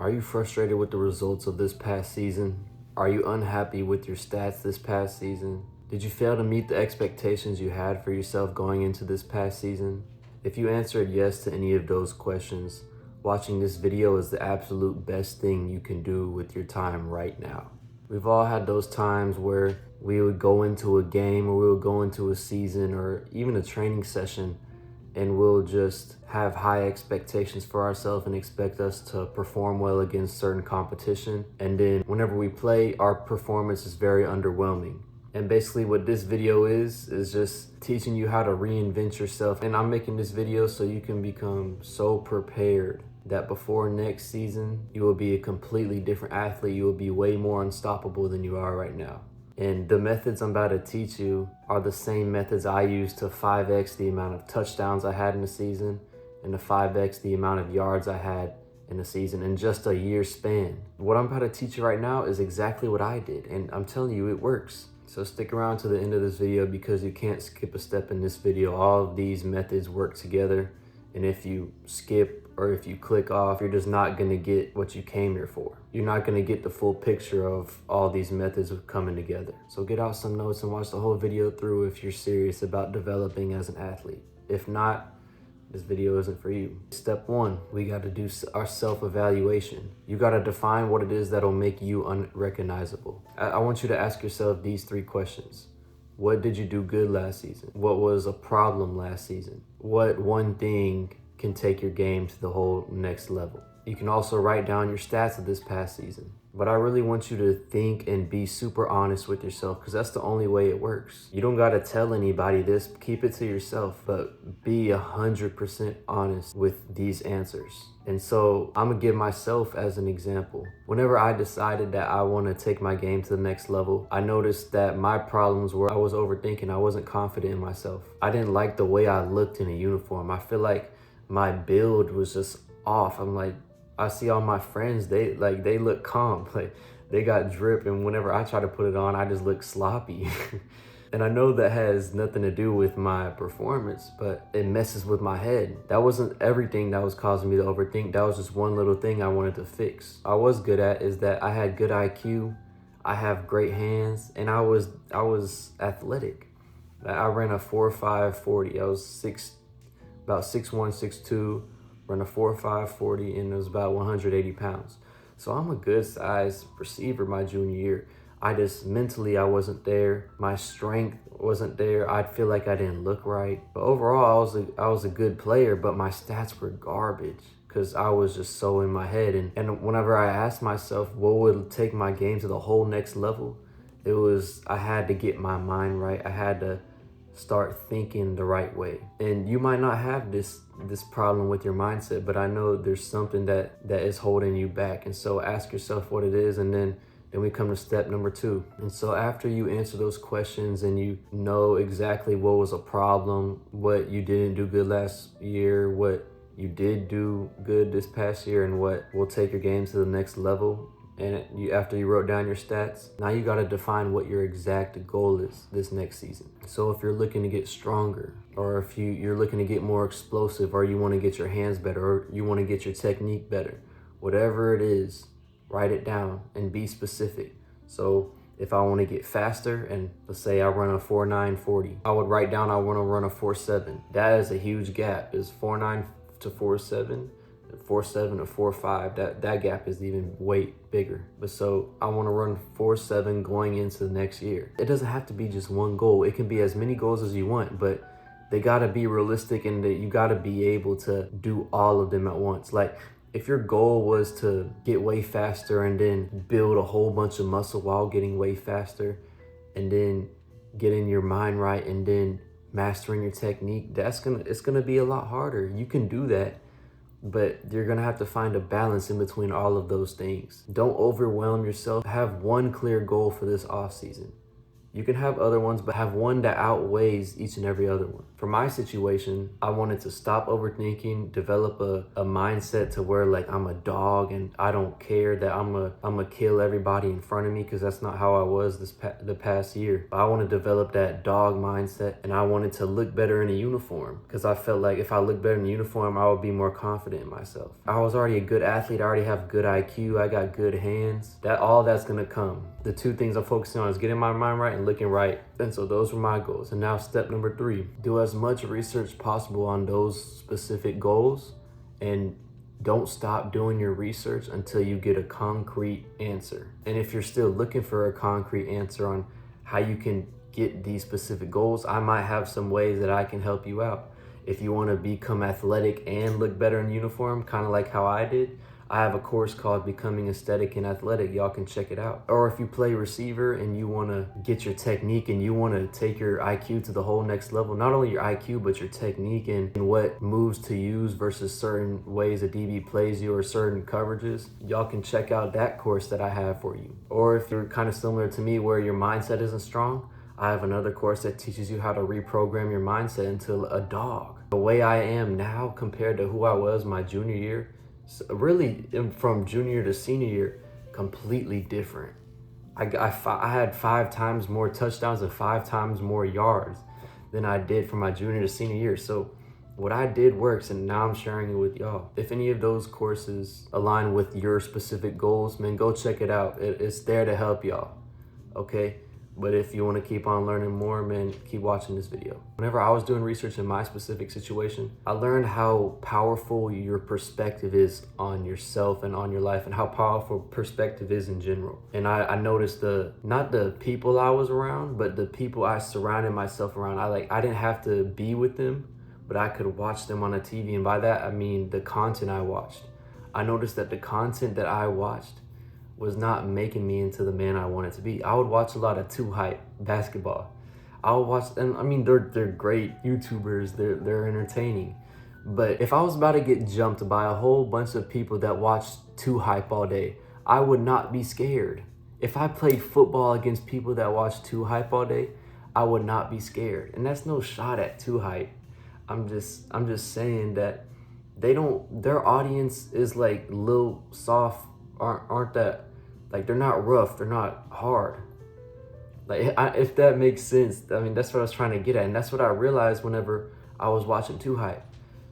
Are you frustrated with the results of this past season? Are you unhappy with your stats this past season? Did you fail to meet the expectations you had for yourself going into this past season? If you answered yes to any of those questions, watching this video is the absolute best thing you can do with your time right now. We've all had those times where we would go into a game or we would go into a season or even a training session and we'll just have high expectations for ourselves and expect us to perform well against certain competition. And then whenever we play, our performance is very underwhelming. And basically what this video is just teaching you how to reinvent yourself. And I'm making this video so you can become so prepared that before next season, you will be a completely different athlete. You will be way more unstoppable than you are right now. And the methods I'm about to teach you are the same methods I used to 5x the amount of touchdowns I had in the season and to 5x the amount of yards I had in the season in just a year span. What I'm about to teach you right now is exactly what I did, and I'm telling you, it works. So stick around to the end of this video because you can't skip a step in this video. All of these methods work together, and if you skip or if you click off, you're just not gonna get what you came here for. You're not gonna get the full picture of all these methods of coming together. So get out some notes and watch the whole video through if you're serious about developing as an athlete. If not, this video isn't for you. Step one, we gotta do our self-evaluation. You gotta define what it is that'll make you unrecognizable. I want you to ask yourself these 3 questions. What did you do good last season? What was a problem last season? What one thing can take your game to the whole next level? You can also write down your stats of this past season. But I really want you to think and be super honest with yourself because that's the only way it works. You don't gotta tell anybody this, keep it to yourself, but be 100% honest with these answers. And so I'm gonna give myself as an example. Whenever I decided that I wanna take my game to the next level, I noticed that my problems were I was overthinking, I wasn't confident in myself. I didn't like the way I looked in a uniform. I feel like my build was just off. I'm like, I see all my friends, they look calm, like they got drip, and whenever I try to put it on, I just look sloppy. And I know that has nothing to do with my performance, but it messes with my head. That wasn't everything that was causing me to overthink. That was just one little thing I wanted to fix. I was good at is that I had good IQ, I have great hands, and I was athletic. I ran a 4.5 40. I was about 6'1", 6'2", run a 4.5 40, and it was about 180 pounds. So I'm a good size receiver my junior year. I just mentally, I wasn't there. My strength wasn't there. I'd feel like I didn't look right. But overall, I was a good player, but my stats were garbage because I was just so in my head. And whenever I asked myself what would take my game to the whole next level, it was I had to get my mind right. I had to start thinking the right way. And you might not have this problem with your mindset, but I know there's something that is holding you back. And so ask yourself what it is, and then we come to step number 2. And so after you answer those questions and you know exactly what was a problem, what you didn't do good last year, what you did do good this past year, and what will take your game to the next level, and after you wrote down your stats, now you got to define what your exact goal is this next season. So if you're looking to get stronger, or if you're looking to get more explosive, or you want to get your hands better, or you want to get your technique better, whatever it is, write it down and be specific. So if I want to get faster, and let's say I run a 4.9 40, I would write down I want to run a 4.7. That is a huge gap. Is 4.9 to 4.7. 4.7 to 4.5, that gap is even way bigger. But so I want to run 4.7 going into the next year. It doesn't have to be just one goal. It can be as many goals as you want, but they got to be realistic, and you got to be able to do all of them at once. Like if your goal was to get way faster and then build a whole bunch of muscle while getting way faster, and then getting your mind right, and then mastering your technique, it's gonna be a lot harder. You can do that, but you're gonna have to find a balance in between all of those things. Don't overwhelm yourself. Have one clear goal for this off season. You can have other ones, but have one that outweighs each and every other one. For my situation, I wanted to stop overthinking, develop a mindset to where like I'm a dog and I don't care that I'm a kill everybody in front of me, because that's not how I was the past year. But I want to develop that dog mindset, and I wanted to look better in a uniform, because I felt like if I looked better in a uniform, I would be more confident in myself. I was already a good athlete. I already have good IQ. I got good hands. All that's gonna come. The two things I'm focusing on is getting my mind right and looking right. And so those were my goals. And now step number 3, do as much research possible on those specific goals, and don't stop doing your research until you get a concrete answer. And if you're still looking for a concrete answer on how you can get these specific goals, I might have some ways that I can help you out. If you want to become athletic and look better in uniform, kind of like how I did, I have a course called Becoming Aesthetic and Athletic. Y'all can check it out. Or if you play receiver and you want to get your technique and you want to take your IQ to the whole next level, not only your IQ, but your technique and what moves to use versus certain ways a DB plays you or certain coverages, y'all can check out that course that I have for you. Or if you're kind of similar to me where your mindset isn't strong, I have another course that teaches you how to reprogram your mindset into a dog. The way I am now compared to who I was my junior year, really from junior to senior year, completely different. I had 5 times more touchdowns and 5 times more yards than I did from my junior to senior year. So what I did works, and now I'm sharing it with y'all. If any of those courses align with your specific goals, man, go check it out. It's there to help y'all, okay? But if you want to keep on learning more, man, keep watching this video. Whenever I was doing research in my specific situation, I learned how powerful your perspective is on yourself and on your life, and how powerful perspective is in general. And I noticed not the people I was around, but the people I surrounded myself around. I didn't have to be with them, but I could watch them on a TV. And by that, I mean the content I watched. I noticed that the content that I watched was not making me into the man I wanted to be. I would watch a lot of Too Hype basketball. I would watch, and I mean, they're great YouTubers. They're entertaining. But if I was about to get jumped by a whole bunch of people that watched Too Hype all day, I would not be scared. If I played football against people that watch Too Hype all day, I would not be scared. And that's no shot at Too Hype. I'm just saying that their audience is like little soft, aren't that, like, they're not rough, they're not hard. Like, if that makes sense, I mean, that's what I was trying to get at. And that's what I realized whenever I was watching Too Hype.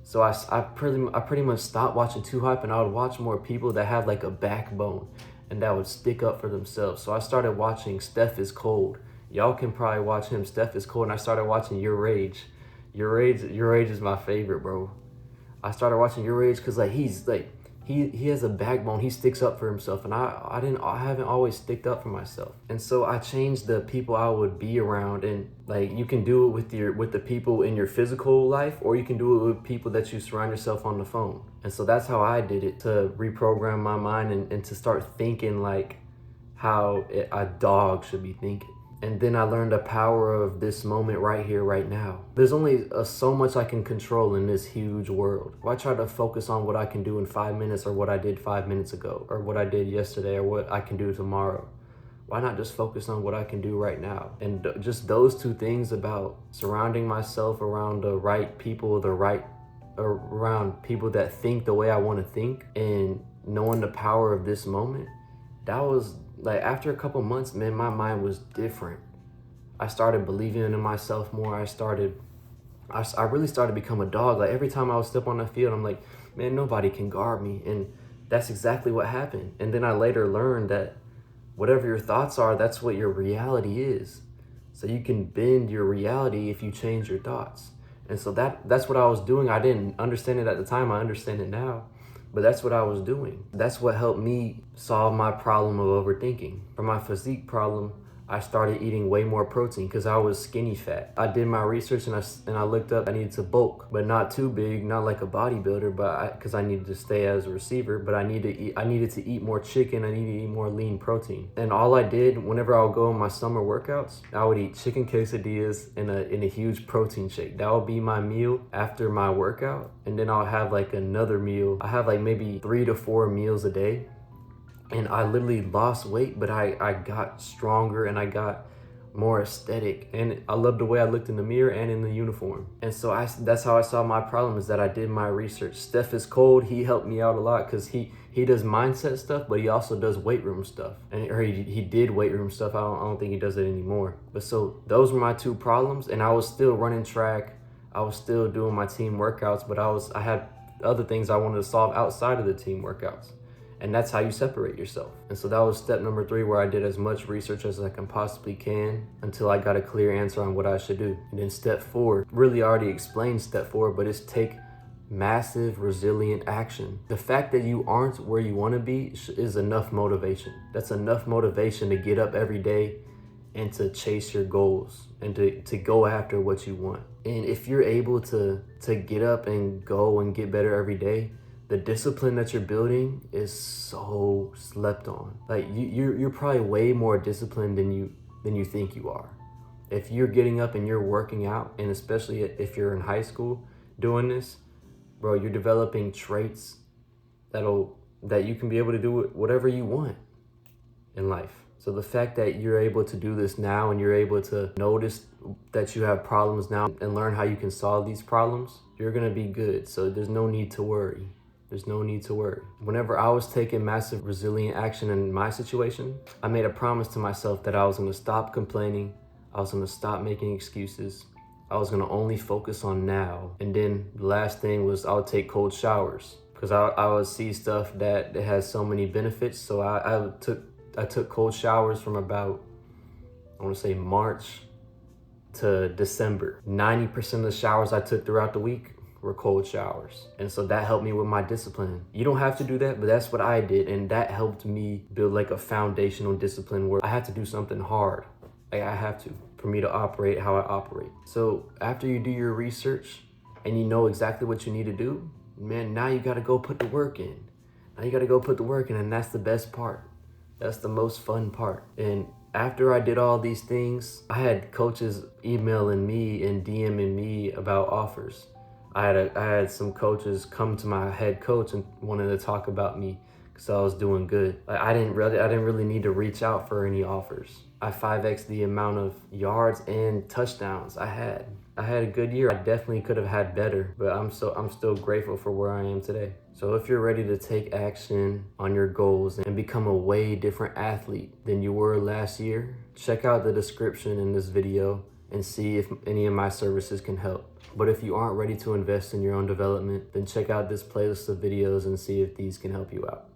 So I pretty much stopped watching Too Hype, and I would watch more people that have like a backbone and that would stick up for themselves. So I started watching Steph is Cold. Y'all can probably watch him. Steph is Cold. And I started watching Your Rage. Your Rage is my favorite, bro. I started watching Your Rage because like he's like he has a backbone. He sticks up for himself, and I haven't always sticked up for myself. And so I changed the people I would be around. And like, you can do it with the people in your physical life, or you can do it with people that you surround yourself on the phone. And so that's how I did it, to reprogram my mind and to start thinking like how a dog should be thinking. And then I learned the power of this moment right here, right now. There's only so much I can control in this huge world. Why try to focus on what I can do in 5 minutes, or what I did 5 minutes ago, or what I did yesterday, or what I can do tomorrow? Why not just focus on what I can do right now? And just those two things about surrounding myself around the right people, around people that think the way I want to think, and knowing the power of this moment, that was like, after a couple months, man, my mind was different. I started believing in myself more. I really started to become a dog. Like, every time I would step on the field, I'm like, man, nobody can guard me. And that's exactly what happened. And then I later learned that whatever your thoughts are, that's what your reality is. So you can bend your reality if you change your thoughts. And so that's what I was doing. I didn't understand it at the time. I understand it now. But that's what I was doing. That's what helped me solve my problem of overthinking. For my physique problem, I started eating way more protein because I was skinny fat. I did my research and I looked up, I needed to bulk, but not too big, not like a bodybuilder, but because I needed to stay as a receiver, but I needed to eat more chicken, I needed to eat more lean protein. And all I did, whenever I would go on my summer workouts, I would eat chicken quesadillas in a huge protein shake. That would be my meal after my workout. And then I'll have like another meal. I have like maybe 3 to 4 meals a day. And I literally lost weight, but I got stronger, and I got more aesthetic, and I loved the way I looked in the mirror and in the uniform. And so that's how I saw my problem, is that I did my research. Steph is cold. He helped me out a lot because he does mindset stuff, but he also does weight room stuff. Or he did weight room stuff. I don't think he does it anymore. But so those were my two problems, and I was still running track. I was still doing my team workouts, but I had other things I wanted to solve outside of the team workouts. And that's how you separate yourself. And so that was step number 3, where I did as much research as I can possibly can until I got a clear answer on what I should do. And then step 4, really already explained step 4, but it's take massive resilient action. The fact that you aren't where you want to be is enough motivation. That's enough motivation to get up every day and to chase your goals and to go after what you want. And if you're able to get up and go and get better every day, the discipline that you're building is so slept on. Like you're probably way more disciplined than you think you are. If you're getting up and you're working out, and especially if you're in high school doing this, bro, you're developing traits that you can be able to do whatever you want in life. So the fact that you're able to do this now, and you're able to notice that you have problems now and learn how you can solve these problems, you're gonna be good. So there's no need to worry. There's no need to worry. Whenever I was taking massive resilient action in my situation, I made a promise to myself that I was gonna stop complaining. I was gonna stop making excuses. I was gonna only focus on now. And then the last thing was I would take cold showers, because I would see stuff that has so many benefits. So I took cold showers from about, I wanna say March to December. 90% of the showers I took throughout the week were cold showers. And so that helped me with my discipline. You don't have to do that, but that's what I did. And that helped me build like a foundational discipline where I have to do something hard. Like I have to, for me to operate how I operate. So after you do your research and you know exactly what you need to do, man, now you gotta go put the work in. And that's the best part. That's the most fun part. And after I did all these things, I had coaches emailing me and DMing me about offers. I had some coaches come to my head coach and wanted to talk about me because I was doing good. Like I didn't really need to reach out for any offers. I 5x'd the amount of yards and touchdowns I had. I had a good year. I definitely could have had better, but I'm still grateful for where I am today. So if you're ready to take action on your goals and become a way different athlete than you were last year, check out the description in this video and see if any of my services can help. But if you aren't ready to invest in your own development, then check out this playlist of videos and see if these can help you out.